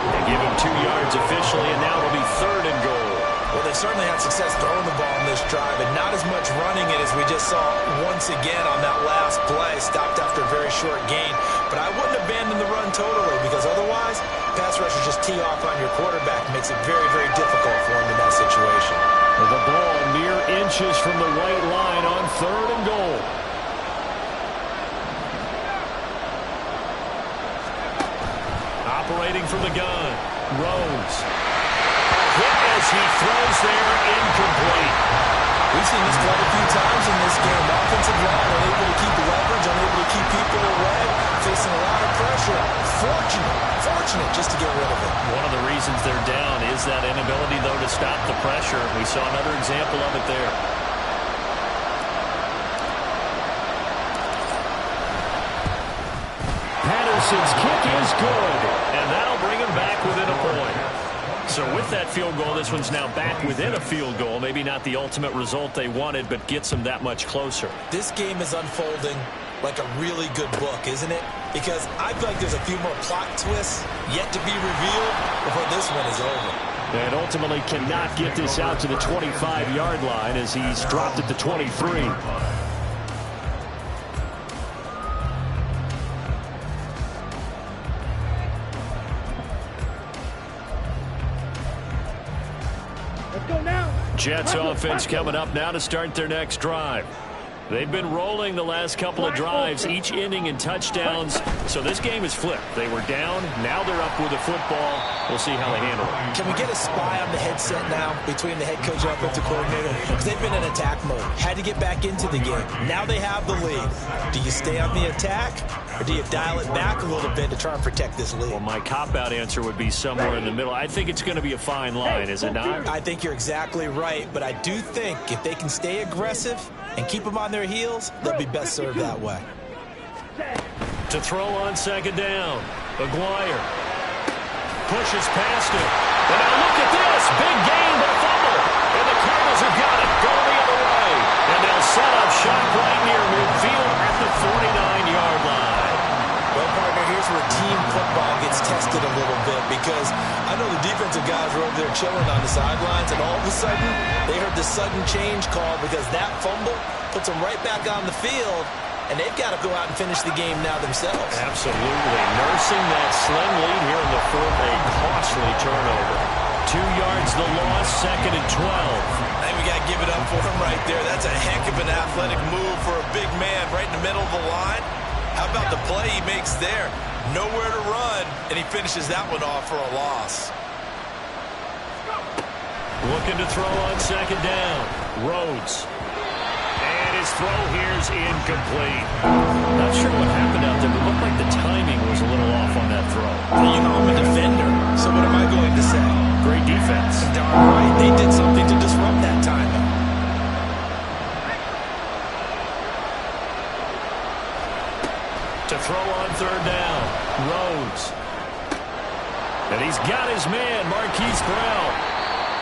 They give him 2 yards officially, and now it'll be 3rd and goal. Well, they certainly had success throwing the ball in this drive, and not as much running it as we just saw once again on that last play. Stopped after a very short gain. But I wouldn't abandon the run totally, because otherwise, pass rushers just tee off on your quarterback. Makes it very, very difficult for him in that situation. The ball mere inches from the white line on 3rd and goal. Operating from the gun, Rhodes. Hit as he throws there, incomplete. We've seen this quite a few times in this game. Offensive line unable to keep leverage, unable to keep people away, facing a lot of pressure. Fortunate just to get rid of it. One of the reasons they're down is that inability, though, to stop the pressure. We saw another example of it there. Patterson's kick is good, and that'll bring him back within a point. So with that field goal, this one's now back within a field goal. Maybe not the ultimate result they wanted, but gets them that much closer. This game is unfolding like a really good book, isn't it? Because I feel like there's a few more plot twists yet to be revealed before this one is over. And ultimately cannot get this out to the 25-yard line as he's dropped at the 23. Jets offense coming up now to start their next drive. They've been rolling the last couple of drives, each ending in touchdowns. So this game is flipped. They were down. Now they're up with the football. We'll see how they handle it. Can we get a spy on the headset now between the head coach and offensive coordinator? Because they've been in attack mode. Had to get back into the game. Now they have the lead. Do you stay on the attack, or do you dial it back a little bit to try and protect this lead? Well, my cop-out answer would be somewhere in the middle. I think it's going to be a fine line, is it not? I think you're exactly right, but I do think if they can stay aggressive and keep them on their heels, they'll be best served that way. To throw on second down, Aguirre pushes past him. And now look at this. Big gain, but a fumble. And the Cardinals have got it. Going the other way. And they'll set up shop right near midfield at the 49-yard line. Well, partner, here's where team football gets tested a little bit, because I know the defensive guys were over there chilling on the sidelines, and all of a sudden they heard the sudden change call because that fumble puts them right back on the field, and they've got to go out and finish the game now themselves. Absolutely. Nursing that slim lead here in the fourth, a costly turnover. 2 yards the loss, second and 12. I think we got to give it up for him right there. That's a heck of an athletic move for a big man right in the middle of the line. How about the play he makes there? Nowhere to run, and he finishes that one off for a loss. Looking to throw on second down. Rhodes. And his throw here's incomplete. Not sure what happened out there, but it looked like the timing was a little off on that throw. You know, I'm a defender, so what am I going to say? Great defense. Darn right, they did something to disrupt that timing. To throw on third down, Rhodes. And he's got his man, Marquise Brown.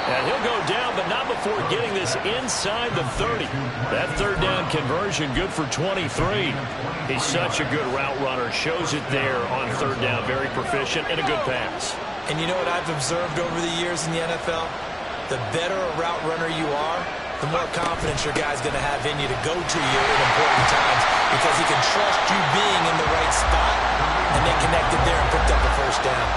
And he'll go down, but not before getting this inside the 30. That third down conversion good for 23. He's such a good route runner. Shows it there on third down. Very proficient and a good pass. And you know what I've observed over the years in the NFL? The better a route runner you are, the more confidence your guy's going to have in you to go to you at important times, because he can trust you being in the right spot, and they connected there and picked up a first down.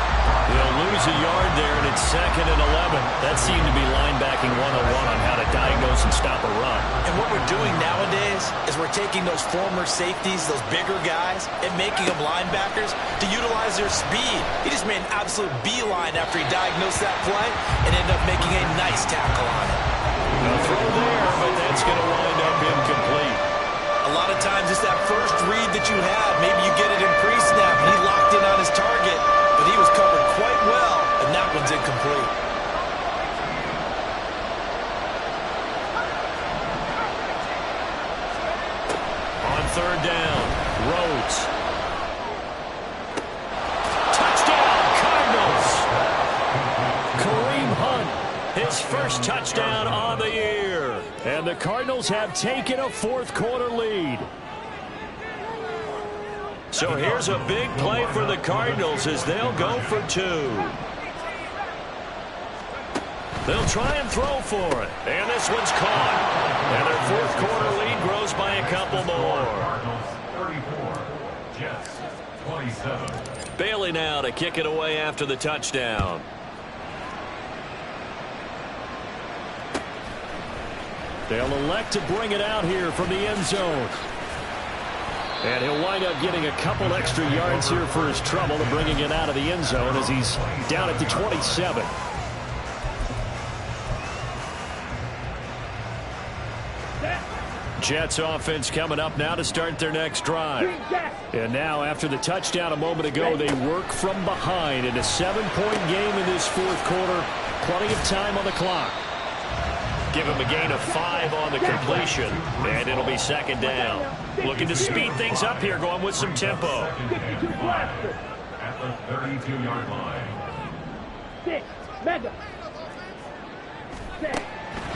They'll lose a yard there, and it's second and 11. That seemed to be linebacking 101 on how to diagnose and stop a run. And what we're doing nowadays is we're taking those former safeties, those bigger guys, and making them linebackers to utilize their speed. He just made an absolute beeline after he diagnosed that play and ended up making a nice tackle on it. No throw there, but that's going to wind up incomplete. A lot of times it's that first read that you have. Maybe you get it in pre-snap, and he locked in on his target, but he was covered quite well, and that one's incomplete. On third down, Rhodes. Touchdown, Cardinals! Kareem Hunt, his first touchdown on the year. And the Cardinals have taken a fourth-quarter lead. So here's a big play for the Cardinals as they'll go for two. They'll try and throw for it. And this one's caught. And their fourth-quarter lead grows by a couple more. Cardinals 34, Jets 27. Bailey now to kick it away after the touchdown. They'll elect to bring it out here from the end zone. And he'll wind up getting a couple extra yards here for his trouble to bringing it out of the end zone as he's down at the 27. Jets offense coming up now to start their next drive. And now after the touchdown a moment ago, they work from behind in a 7-point game in this fourth quarter. Plenty of time on the clock. Give him a gain of 5 on the completion, and it'll be second down. Looking to speed things up here, going with some tempo. At the 32-yard line. Mega. Set.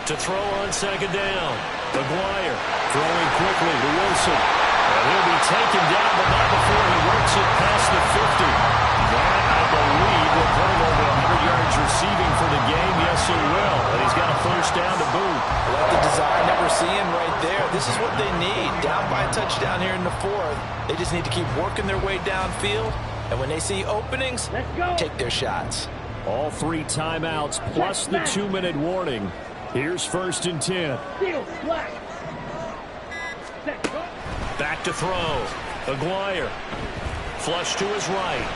To throw on second down. McGuire throwing quickly to Wilson. And he'll be taken down, but not before he works it past the 50. That, I believe, will put him over 100 yards receiving for the game. Yes, it will. And he's got a first down to boot. I like the design that we're seeing right there. This is what they need. Down by a touchdown here in the fourth. They just need to keep working their way downfield. And when they see openings, take their shots. All 3 timeouts plus the 2-minute warning. Here's 1st and 10. Steal. Black. Set. Go. Back to throw. McGuire. Flush to his right.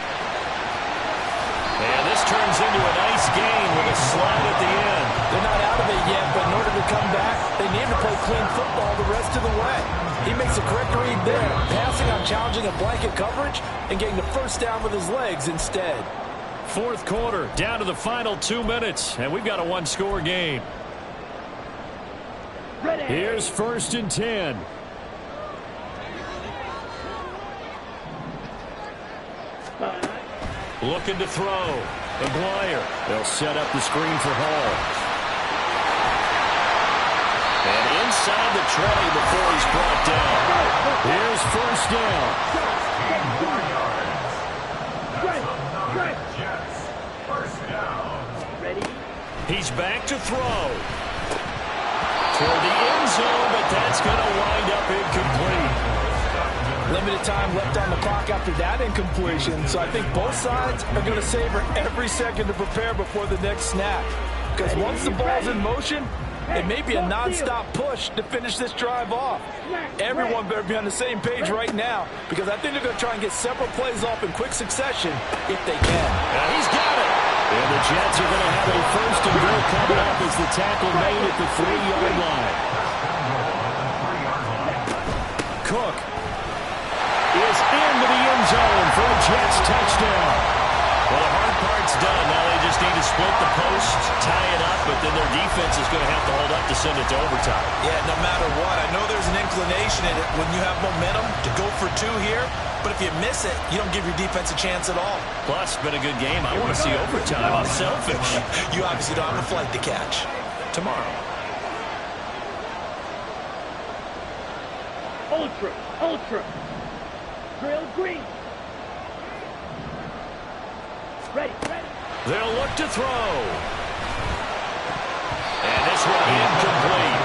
And this turns into a nice gain with a slide at the end. They're not out of it yet, but in order to come back, they need to play clean football the rest of the way. He makes a correct read there, passing on challenging a blanket coverage and getting the first down with his legs instead. 4th quarter, down to the final 2 minutes, and we've got a 1-score game. Ready. Here's 1st and 10. Looking to throw. McGuire. They'll set up the screen for Hall. And inside the 20 before he's brought down. Here's 1st down. Ready. He's back to throw. Toward the end zone, but that's going to wind up incomplete. Limited time left on the clock after that incompletion, so I think both sides are going to savor every second to prepare before the next snap. Because once the ball's in motion, it may be a non-stop push to finish this drive off. Everyone better be on the same page right now, because I think they're going to try and get several plays off in quick succession if they can. And he's got it. And the Jets are going to have a 1st and goal coming up as the tackle made at the 3-yard line. Cook is into the end zone for a Jets touchdown. Well, the hard part's done. Now they just need to split the post, tie it up, but then their defense is going to have to hold up to send it to overtime. Yeah, no matter what. I know there's an inclination in it when you have momentum to go for 2 here, but if you miss it, you don't give your defense a chance at all. Plus, it's been a good game. I want to see overtime. I'm selfish. You obviously don't have a flight to catch. Tomorrow. Ultra. Ultra. Drill green. Ready. Ready. They'll look to throw. And this one incomplete.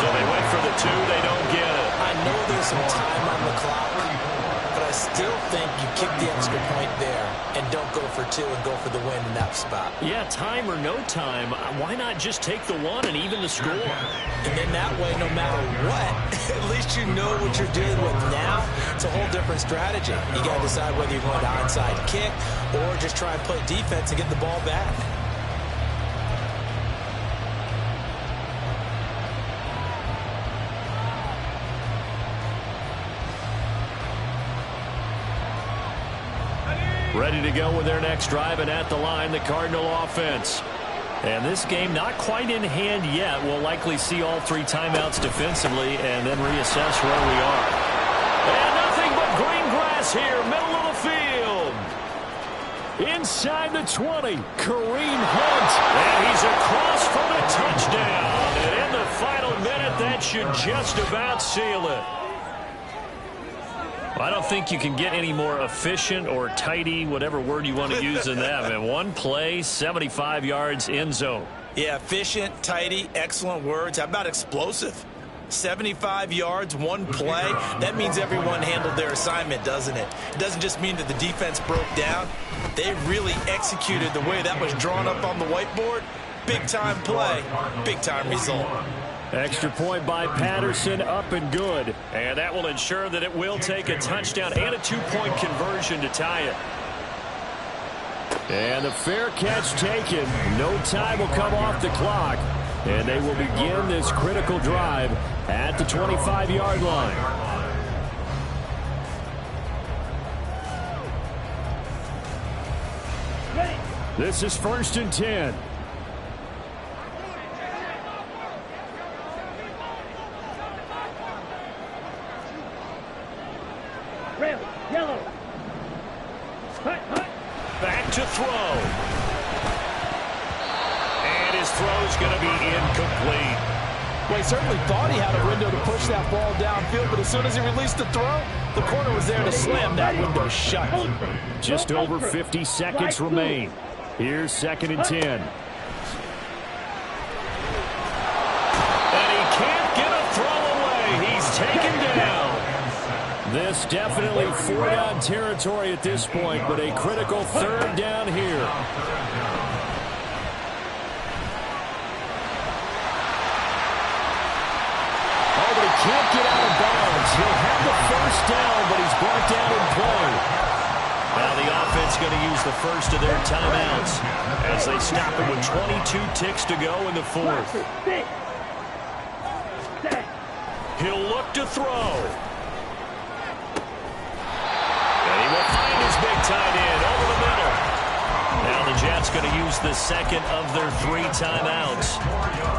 So they went for the 2. They don't get it. I know there's some time on the clock, but I still think you kick the extra point there and don't go for 2 and go for the win in that spot. Yeah, time or no time, why not just take the 1 and even the score? And then that way, no matter what, at least you know what you're dealing with now. It's a whole different strategy. You got to decide whether you're going to onside kick or just try and play defense and get the ball back. Ready to go with their next drive, and at the line, the Cardinal offense. And this game not quite in hand yet. We'll likely see all 3 timeouts defensively and then reassess where we are. And nothing but green grass here, middle of the field. Inside the 20, Kareem Hunt. And he's across for the touchdown. And in the final minute, that should just about seal it. I don't think you can get any more efficient or tidy, whatever word you want to use in that. And 1 play, 75 yards, end zone. Yeah, efficient, tidy, excellent words. How about explosive? 75 yards, 1 play. That means everyone handled their assignment, doesn't it? It doesn't just mean that the defense broke down. They really executed the way that was drawn up on the whiteboard. Big-time play, big-time result. Extra point by Patterson, up and good. And that will ensure that it will take a touchdown and a 2-point conversion to tie it. And the fair catch taken. No time will come off the clock. And they will begin this critical drive at the 25-yard line. This is 1st and 10. Red, yellow. Hut, hut. Back to throw. is going to be incomplete. Well, he certainly thought he had a window to push that ball downfield, but as soon as he released the throw, the corner was there to slam that window shut. Just over 50 seconds remain. Here's 2nd and 10. And he can't get a throw away. He's taken down. This definitely 4-down territory at this point, but a critical 3rd down here. Can't get out of bounds. He'll have the 1st down, but he's brought down in play. Now the offense going to use the first of their timeouts as they stop it with 22 ticks to go in the 4th. He'll look to throw. And he will find his big tight end over the middle. Now the Jets going to use the 2nd of their 3 timeouts.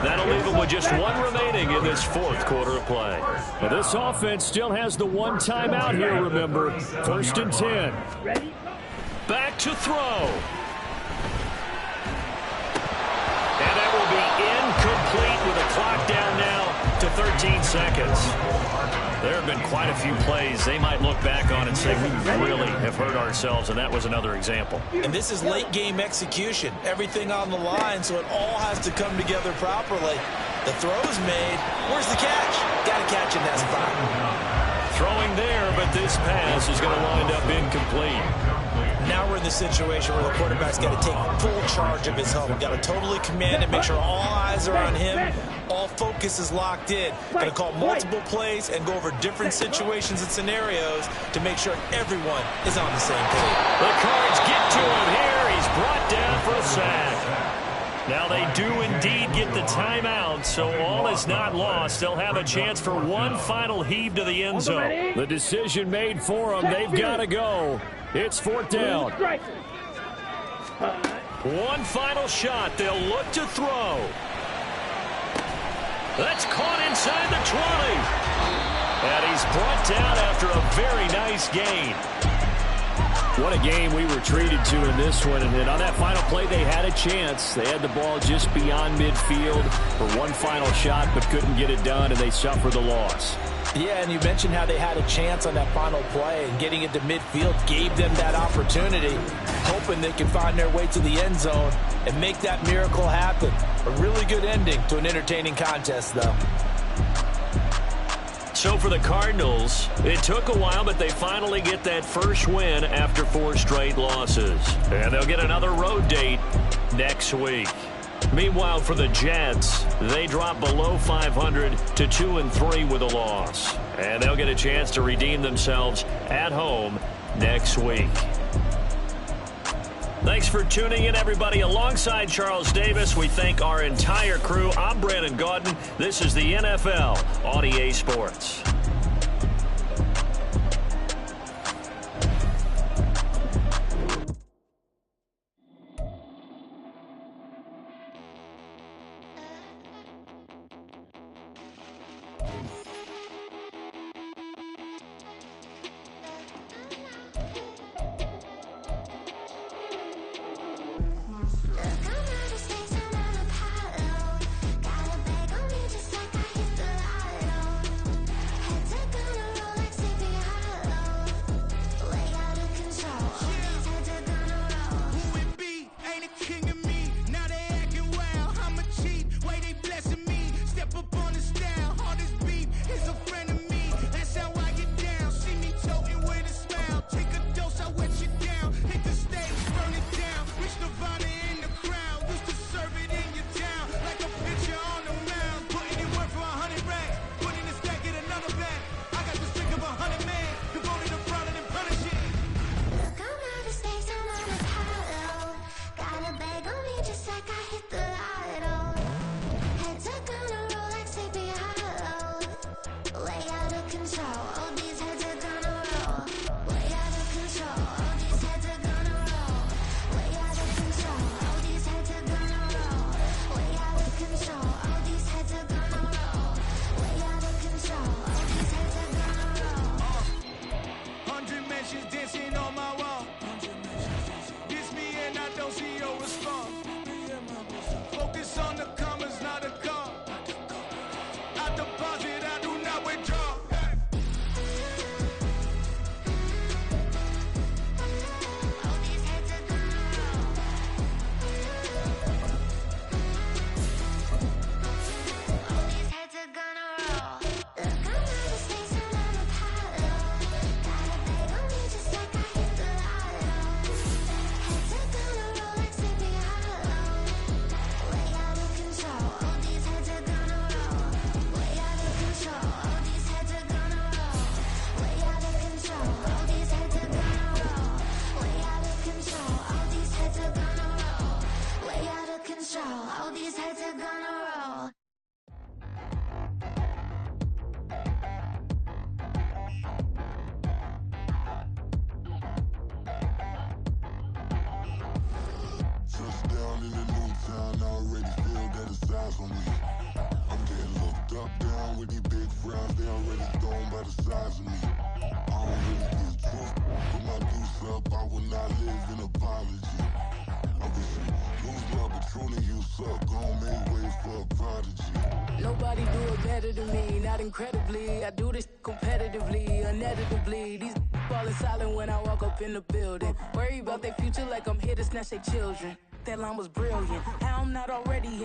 That'll leave them with just 1 remaining in this 4th quarter of play. Well, this offense still has the 1 timeout here, remember. 1st and 10. Back to throw. And that will be incomplete with a clock down now to 13 seconds. There have been quite a few plays they might look back on and say, we really have hurt ourselves, and that was another example. And this is late-game execution. Everything on the line, so it all has to come together properly. The throw's made. Where's the catch? Got to catch in that spot. Throwing there, but this pass is going to wind up incomplete. Now we're in the situation where the quarterback's got to take full charge of his helmet. Got to totally command it, make sure all eyes are on him. All focus is locked in. Going to call multiple plays and go over different situations and scenarios to make sure everyone is on the same page. The Cards get to him here. He's brought down for a sack. Now they do indeed get the timeout, so all is not lost. They'll have a chance for one final heave to the end zone. The decision made for them. They've got to go. It's 4th down. One final shot. They'll look to throw. That's caught inside the 20. And he's brought down after a very nice gain. What a game we were treated to in this one. And on that final play, they had a chance. They had the ball just beyond midfield for one final shot, but couldn't get it done, and they suffer the loss. Yeah, and you mentioned how they had a chance on that final play, and getting it to midfield gave them that opportunity, hoping they could find their way to the end zone and make that miracle happen. A really good ending to an entertaining contest, though. So for the Cardinals, it took a while, but they finally get that first win after 4 straight losses. And they'll get another road date next week. Meanwhile, for the Jets, they drop below 500 to 2-3 with a loss. And they'll get a chance to redeem themselves at home next week. Thanks for tuning in, everybody. Alongside Charles Davis, we thank our entire crew. I'm Brandon Gaudin. This is the NFL on EA Sports. All these heads are gonna roll. Touchdown in the new town, I already feel that it's eyes on me. I'm getting looked up, down with these big frowns, they already thrown by the size of me. I don't really get truth, put my deuce up, I will not live in apology. I wish you lose love, but truly you suck, gon' make way for a prodigy. Nobody do it better than me, not incredibly. I do this competitively, uneditably. These falling silent when I walk up in the building. Worry about their future like I'm here to snatch their children. That line was brilliant. How I'm not already in